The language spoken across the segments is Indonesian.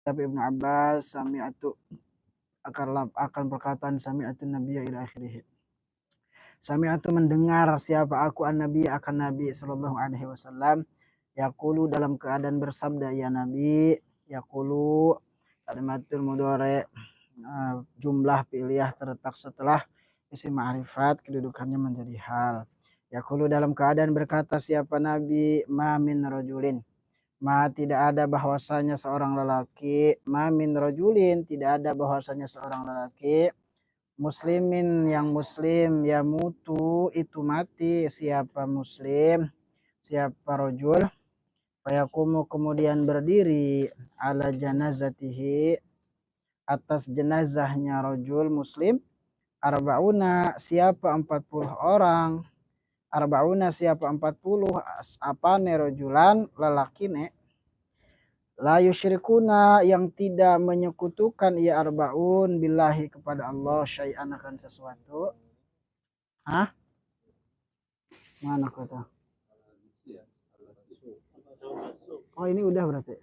Tapi Ibnu Abbas sami'atu akan perkataan sami'atu nabiyya ila akhirih. Sami'atu mendengar siapa aku an-nabi akan Nabi sallallahu alaihi wasallam yaqulu dalam keadaan bersabda ya Nabi yaqulu kalimatul mudhari jumlah fi'liyah terletak setelah isim ma'rifat kedudukannya menjadi hal. Yaqulu dalam keadaan berkata siapa Nabi ma min rajulin ma tidak ada bahwasanya seorang lelaki ma min rajulin tidak ada bahwasanya seorang lelaki muslimin yang muslim ya mutu itu mati siapa muslim siapa rojul fayakumu kemudian berdiri ala janazatihi atas jenazahnya rojul muslim arbauna siapa 40 orang arbauna siapa 40 apane rojulan lelaki ne la yusyrikuna yang tidak menyekutukan ia arbaun billahi kepada Allah syai'an akan sesuatu. Hah? Mana kata? Oh ini udah berarti.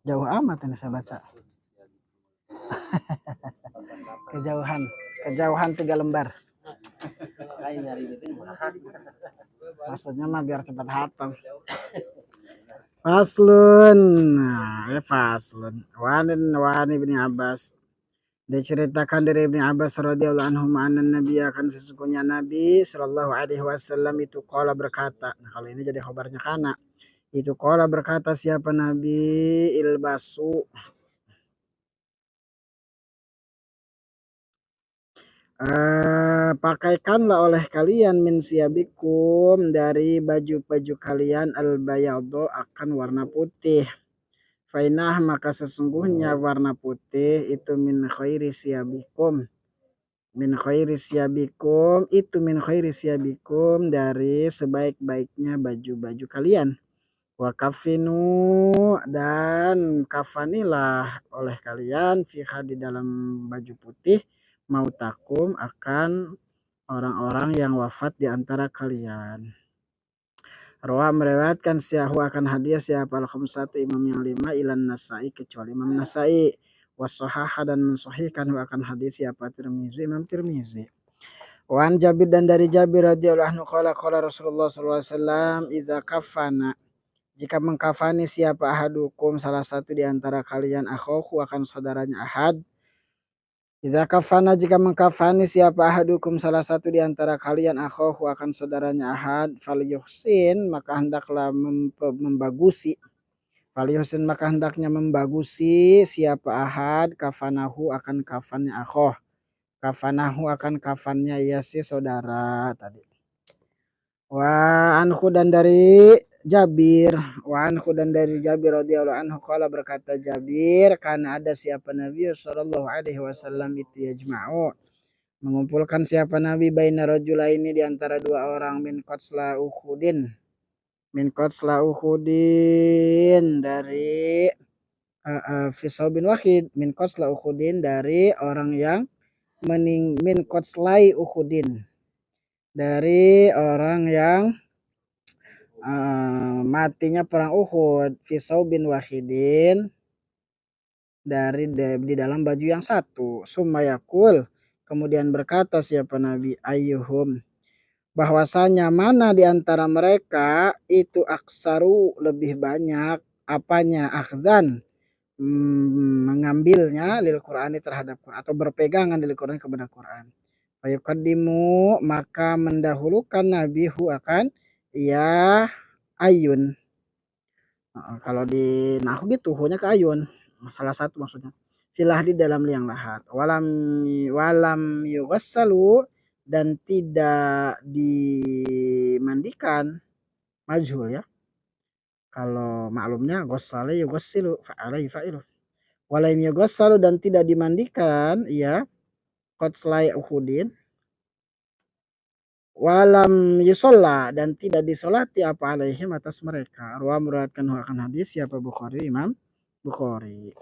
Jauh amat ini saya baca. Kejauhan 3 lembar. Maksudnya mah biar cepat hatam. Faslun. Faslun. Wani bin Abbas. Diceritakan dari Ibnu Abbas radhiyallahu anhu ma'anan Nabi akan sesungguhnya Nabi sallallahu alaihi wasallam itu qala berkata. Nah, kalau ini jadi khabarnya kana. Itu qala berkata siapa Nabi ilbasu pakaikanlah oleh kalian min siyabikum dari baju-baju kalian al-bayadhu akan warna putih. Fainah maka sesungguhnya warna putih itu min khairi siyabikum. Min khairi siyabikum itu min khairi siyabikum dari sebaik-baiknya baju-baju kalian. Wa kafinu dan kafanilah oleh kalian fiha di dalam baju putih mautakum akan orang-orang yang wafat di antara kalian. Rawa meriwayatkan siahu akan hadiah siapa al-khamsatu imam yang 5 ilan Nasai kecuali Imam Nasai wasohaha dan mensahihkan akan hadis siapa Tirmizi Imam Tirmizi. Wan Jabir dan dari Jabir radhiyallahu anhu qala Rasulullah sallallahu alaihi wasallam iza kafana jika mengkafani siapa ahadukum salah satu di antara kalian akhahu akan saudaranya ahad. Idza kafana jika mengkafani siapa ahadukum salah satu di antara kalian akhahu akan saudaranya ahad falyuhsin maka hendaklah membagusi falyuhsin maka hendaknya membagusi siapa ahad kafanahu akan kafannya akhah kafanahu akan kafannya ya si saudara tadi. Wa anhu dan dari Jabir radhiyallahu anhu qala berkata Jabir karena ada siapa Nabi sallallahu alaihi wasallam itu yajma'u mengumpulkan siapa Nabi baina rajulaini di antara dua orang min qatsla Uhudin dari fisaubin wahid min qatsla Uhudin dari orang yang min qatslai Uhudin dari orang yang matinya perang Uhud fisau bin wahidin dari di dalam baju yang satu sumayakul kemudian berkata siapa Nabi ayyuhum bahwasanya mana di antara mereka itu aksaru lebih banyak apanya akhzan mengambilnya lil Qur'ani terhadap Quran atau berpegangan lil Qur'an kepada Quran fayuqaddimu maka mendahulukan Nabi hu akan ya ayun. Kalau di nahu gitu hunya ke ayun. Salah satu maksudnya. Filah di dalam liang lahat. Walam yughassalu dan tidak dimandikan majhul ya. Kalau maklumnya ghassala yughassilu fa'alai fa'ilu. Walam yughassalu dan tidak dimandikan ya qatslai Uhudin walam yusolla dan tidak disolati apa alaihim atas mereka. Rawa meriwayatkan akan hadis siapa Bukhari, Imam Bukhari.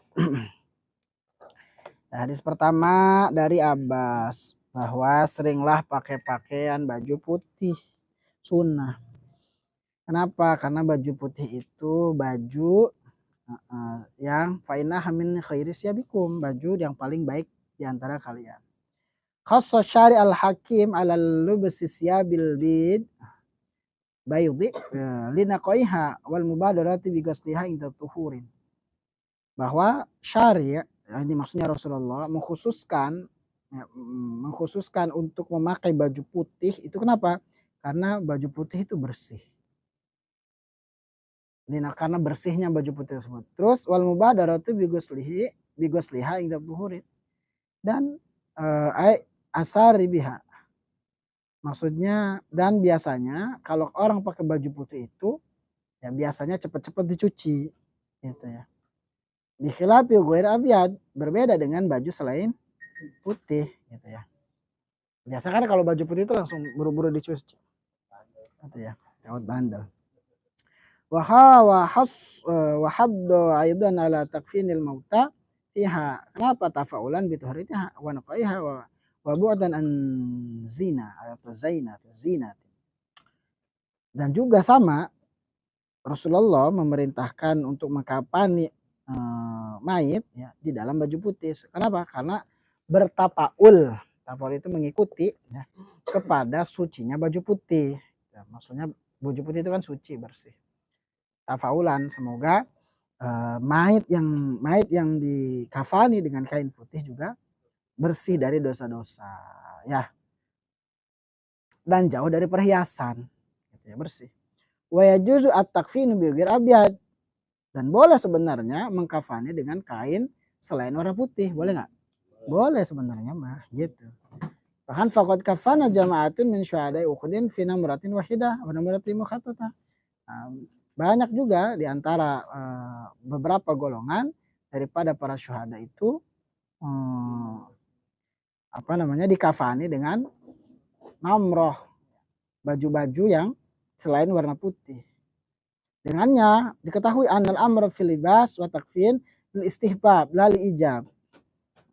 Nah, hadis pertama dari Abbas bahwa seringlah pakai pakaian baju putih sunnah. Kenapa? Karena baju putih itu baju yang fainah min khairis yabikum, baju yang paling baik di antara kalian. Khassa syari al-hakim ala lubsi siyabil bid baydi linaqaiha wal mubadarati bi ghasliha inda tuhurin. Bahwa syari ini maksudnya Rasulullah mengkhususkan untuk memakai baju putih itu kenapa? Karena baju putih itu bersih. Karena bersihnya baju putih tersebut. Terus wal mubadaratu bi ghasliha inda tuhurin. Dan asari biha. Maksudnya dan biasanya kalau orang pakai baju putih itu ya biasanya cepat-cepat dicuci gitu ya. Bikhilafi ghair abyad, berbeda dengan baju selain putih gitu ya. Biasa kan kalau baju putih itu langsung buru-buru dicuci. Gitu ya. Kawat bandel. Wa haddu aidan ala takfinil mauta fiha. Kenapa tafaulan bi tuhritiha wa naqaiha wa bu'dan an zina atau zina. Dan juga sama Rasulullah memerintahkan untuk mengkafani mayit ya di dalam baju putih. Kenapa? Karena bertapaul. Tapaul itu mengikuti ya, kepada sucinya baju putih. Ya, maksudnya baju putih itu kan suci, bersih. Tafaulan semoga mayit yang dikafani dengan kain putih juga bersih dari dosa-dosa ya. Dan jauh dari perhiasan gitu ya, bersih. Wa yajuzu at-takfinu bi ghairi abyad. Dan boleh sebenarnya mengkafani dengan kain selain warna putih, boleh nggak? Boleh sebenarnya mah, gitu. Bahkan faqad kafana jama'atun min syuhada'i Uhudin fi namratin wahidah wa namratin mukhattata. Banyak juga di antara beberapa golongan daripada para syuhada itu dikafani dengan namroh, baju-baju yang selain warna putih. Dengannya diketahui anal amr fil libas wa takfin lil istihbab la li ijab.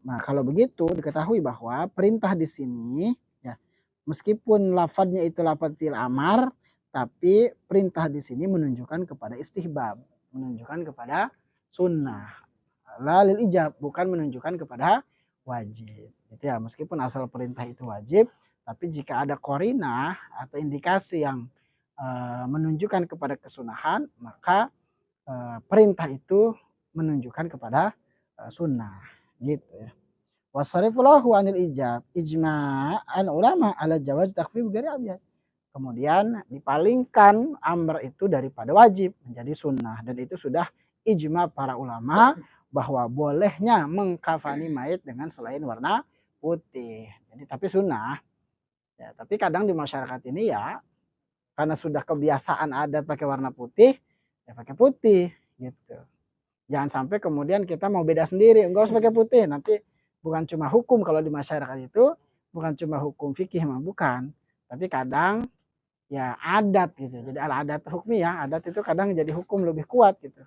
Nah, kalau begitu diketahui bahwa perintah di sini ya, meskipun lafadznya itu lafadz fil amar, tapi perintah di sini menunjukkan kepada istihbab, menunjukkan kepada sunnah. La lil ijab, bukan menunjukkan kepada wajib. Gitu ya, meskipun asal perintah itu wajib, tapi jika ada qarinah atau indikasi yang menunjukkan kepada kesunahan, maka perintah itu menunjukkan kepada sunnah gitu ya. Wasarifulahu anil ijab ijma'an ulama ala jawaz takfif ghairi abyad. Kemudian dipalingkan amr itu daripada wajib menjadi sunnah, dan itu sudah ijma para ulama bahwa bolehnya mengkafani mayit dengan selain warna putih. Jadi tapi sunnah. Ya, tapi kadang di masyarakat ini ya karena sudah kebiasaan adat pakai warna putih, ya pakai putih gitu. Jangan sampai kemudian kita mau beda sendiri, enggak usah pakai putih. Nanti bukan cuma hukum kalau di masyarakat itu, bukan cuma hukum fikih mah bukan, tapi kadang ya adat gitu. Jadi adat hukmi ya, adat itu kadang jadi hukum lebih kuat gitu.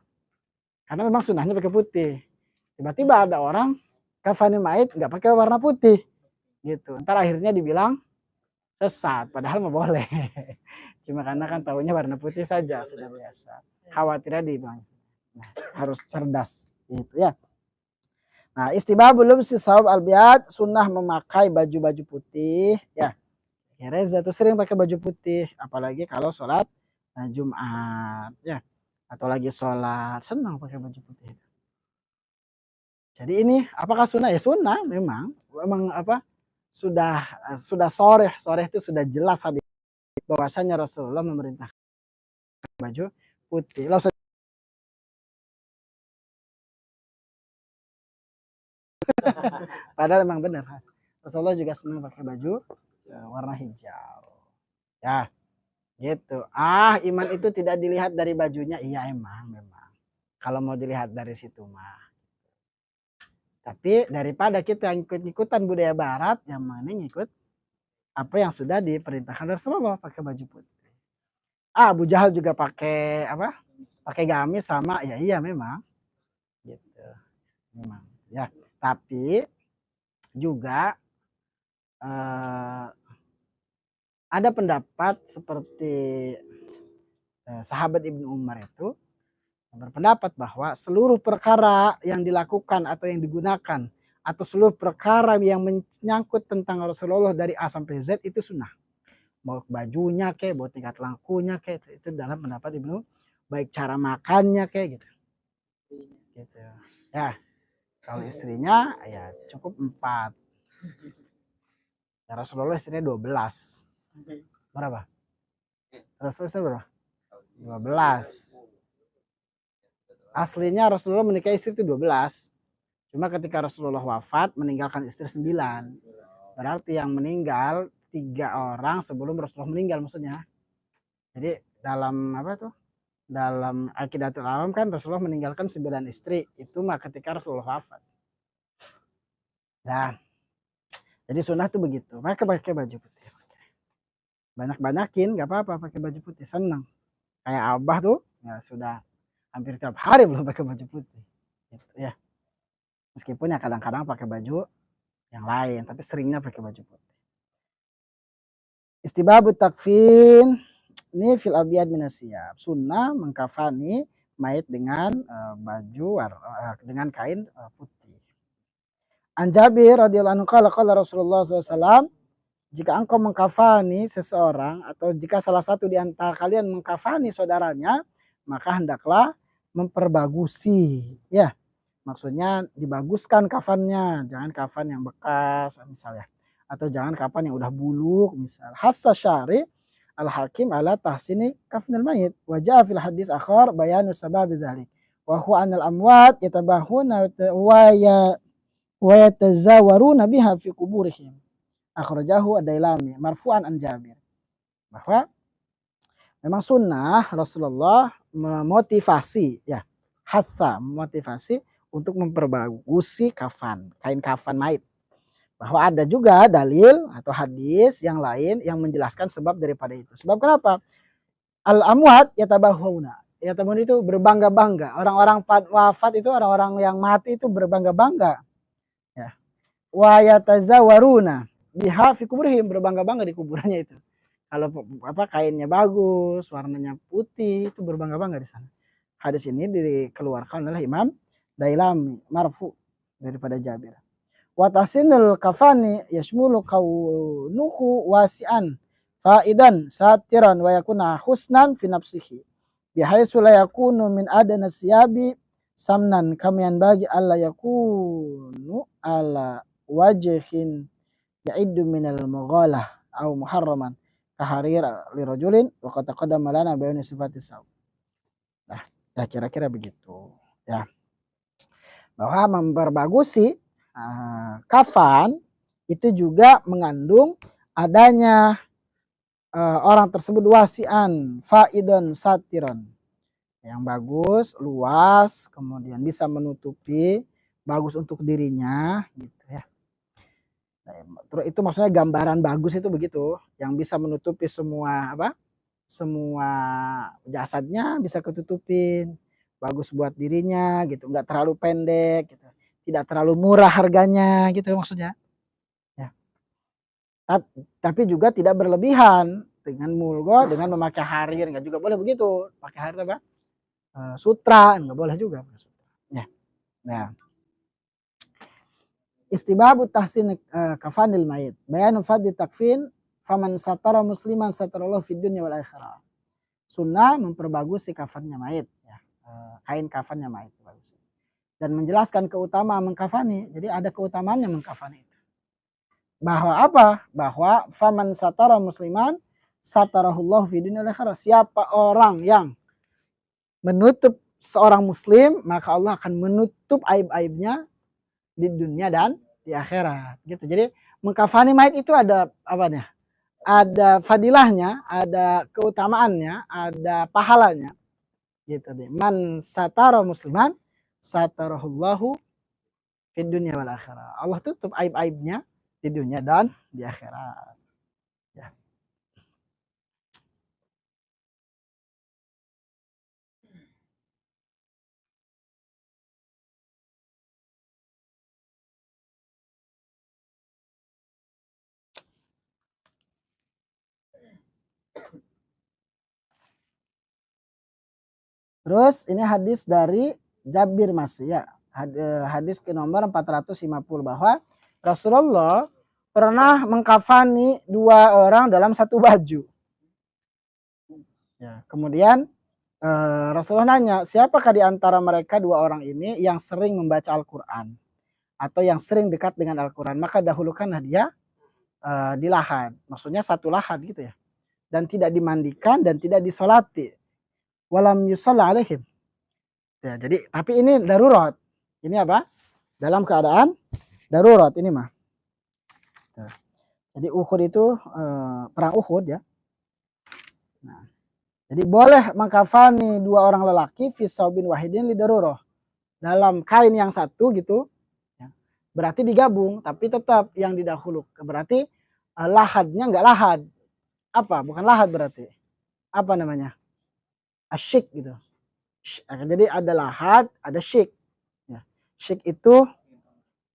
Karena memang sunnahnya pakai putih. Tiba-tiba ada orang kafani mayit nggak pakai warna putih gitu. Ntar akhirnya dibilang sesat, padahal mah boleh. Cuma karena kan tahunya warna putih saja sudah biasa. Khawatirnya dibilang. Nah, harus cerdas gitu ya. Nah, istibabul lubsi saub al-biad, sunnah memakai baju-baju putih ya. Ya Reza tuh sering pakai baju putih, apalagi kalau sholat Jumat ya. Atau lagi sholat, senang pakai baju putih. Jadi ini apakah sunnah? Ya sunnah memang apa? Sudah sore itu sudah jelas hadis bahwasanya Rasulullah memerintahkan baju putih. Padahal memang benar. Rasulullah juga senang pakai baju warna hijau. Ya, gitu. Iman itu tidak dilihat dari bajunya. Iya memang. Kalau mau dilihat dari situ mah. Tapi daripada kita ikut-ikutan budaya barat, yang mana ngikut apa yang sudah diperintahkan Rasulullah, pakai baju putih. Abu Jahal juga pakai apa? Pakai gamis sama, ya iya memang gitu. Memang ya. Tapi juga ada pendapat seperti sahabat Ibnu Umar itu berpendapat bahwa seluruh perkara yang dilakukan atau yang digunakan atau seluruh perkara yang menyangkut tentang Rasulullah dari A sampai Z itu sunnah. Mau bajunya kayak, mau tingkat lakunya kayak, itu dalam pendapat Ibnu, baik cara makannya kayak gitu. Gitu. Ya, kalau istrinya ya cukup 4. Ya, Rasulullah istrinya 12. Berapa? Rasulullah istri berapa? 12. Aslinya Rasulullah menikahi istri itu 12. Cuma ketika Rasulullah wafat meninggalkan istri 9. Berarti yang meninggal 3 orang sebelum Rasulullah meninggal maksudnya. Jadi dalam apa tuh? Dalam Aqidatul Awam kan Rasulullah meninggalkan 9 istri. Itu mah ketika Rasulullah wafat. Nah, jadi sunnah tuh begitu. Pakai baju putih. Banyak-banyakin gak apa-apa pakai baju putih, senang. Kayak Abah tuh ya sudah hampir tiap hari belum pakai baju putih. Gitu ya. Meskipun ya kadang-kadang pakai baju yang lain, tapi seringnya pakai baju putih. Istibabut takfin ini fil abiyad minasiyab. Sunnah mengkafani mayit dengan baju dengan kain putih. An Jabir radhiyallahu anhu qala Rasulullah SAW, jika engkau mengkafani seseorang atau jika salah satu di antara kalian mengkafani saudaranya, maka hendaklah memperbagusi. Ya, maksudnya dibaguskan kafannya, jangan kafan yang bekas misalnya, atau jangan kafan yang udah buluk misal. Hassa syari al-hakim ala tahsini kafnil mayit. Wajah fil hadis akhar bayanu sabab dzalik. Wa huwa anal amwat yatabahuna wa yatazawaruna biha fi kuburihim. Akhrajahu ad-Dailami marfu'an an Jabir. Bahwa memang sunnah Rasulullah memotivasi ya, hatta memotivasi untuk memperbagusi kafan, kain kafan mayit. Bahwa ada juga dalil atau hadis yang lain yang menjelaskan sebab daripada itu. Sebab kenapa? Al-amwat yatabahuna. Yatabahuna itu berbangga-bangga. Orang-orang wafat itu, orang-orang yang mati itu berbangga-bangga. Ya. Wa yatazawaruna biha fi kuburihim, berbangga-bangga di kuburannya itu. Kalau apa kainnya bagus, warnanya putih, itu berbangga-bangga di sana. Hadis ini dikeluarkan oleh Imam Dailami marfu daripada Jabir. Wa tahsinul kafani yashmulu kaunuhu wasi'an faidan satiran wa yakuna husnan fi nafsihi bihaitsu la yakunu min adana siyabi samnan kamian bagi alla yakunu ala wajhin ya'iddu minal mughalah au muharraman kaharir li rajulin wa qad taqaddama lana bayanu sifatis saw. Nah, ya kira-kira begitu ya. Bahwa memperbagusi kafan itu juga mengandung adanya orang tersebut wasian faidon satiron, yang bagus, luas, kemudian bisa menutupi, bagus untuk dirinya gitu ya. Nah, itu maksudnya gambaran bagus itu begitu, yang bisa menutupi semua apa? Semua jasadnya bisa ketutupin, bagus buat dirinya gitu, nggak terlalu pendek gitu, tidak terlalu murah harganya gitu maksudnya. Ya. Tapi juga tidak berlebihan dengan mulgo, dengan memakai harir, nggak juga boleh begitu, pakai harir apa? Sutra nggak boleh juga. Ya. Nah. Istibabu tahsin kafanil mayit. Bayanu fadli takfin faman satara musliman satarallahu fid dunya wal akhirah. Sunnah memperbagusi kafannya mayit ya. Kain kafannya mayit bagus. Dan menjelaskan keutamaan mengkafani. Jadi ada keutamaannya mengkafani itu. Bahwa apa? Bahwa faman satara musliman satarahullahu fid dunya wal akhirah. Siapa orang yang menutup seorang muslim, maka Allah akan menutup aib-aibnya di dunia dan di akhirat gitu. Jadi mengkafani mayit itu ada apanya? Ada fadilahnya, ada keutamaannya, ada pahalanya gitu deh. Man satara musliman satarahullahu fid dunya wal akhirah. Allah tutup aib-aibnya di dunia dan di akhirat. Terus ini hadis dari Jabir masih ya. Hadis ke nomor 450 bahwa Rasulullah pernah mengkafani 2 orang dalam satu baju. Ya, kemudian Rasulullah nanya, siapakah di antara mereka 2 orang ini yang sering membaca Al-Quran atau yang sering dekat dengan Al-Quran, maka dahulukanlah dia di lahad. Maksudnya satu lahad gitu ya. Dan tidak dimandikan dan tidak disolati. Walam yusalla alaihim. Ya, jadi tapi ini darurat. Ini apa? Dalam keadaan darurat ini mah. Jadi Uhud itu perang Uhud ya. Nah, jadi boleh mengkafani 2 orang lelaki fi saubin wahidin li daruroh. Dalam kain yang satu gitu. Ya. Berarti digabung, tapi tetap yang didahulu. Berarti lahadnya enggak lahad. Apa? Bukan lahad berarti. Apa namanya? Asyik gitu. Jadi ada lahad, ada syik. Ya. Syik itu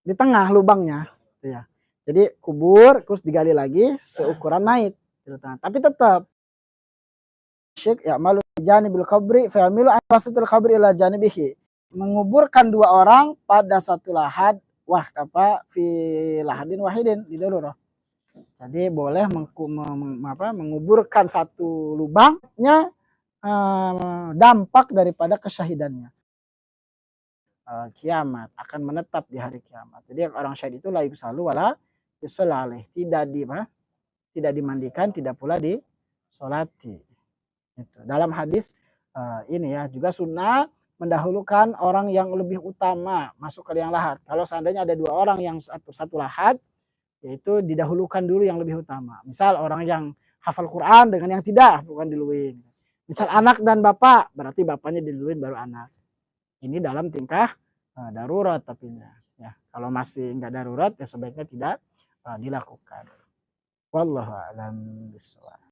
di tengah lubangnya. Gitu ya. Jadi kubur, terus digali lagi seukuran mayit. Gitu. Tapi tetap syik ya malu janibil qabri fa yamilu an wasatul qabri ila janibihi. Menguburkan 2 orang pada satu lahad fi lahadin wahidin di darurah. Jadi boleh menguburkan satu lubangnya dampak daripada kesyahidannya. Kiamat akan menetap di hari kiamat. Jadi orang syahid itu la yusallu wala yusallalih, tidak dimandikan, tidak pula disolati. Gitu. Dalam hadis ini ya juga sunnah mendahulukan orang yang lebih utama masuk ke yang lahad. Kalau seandainya ada 2 orang yang satu lahad, yaitu didahulukan dulu yang lebih utama. Misal orang yang hafal Quran dengan yang tidak, bukan diluin. Misal anak dan bapak, berarti bapaknya diluin baru anak. Ini dalam tingkah darurat tapi ya. Kalau masih enggak darurat ya sebaiknya tidak dilakukan. Wallahu a'lam bishawab.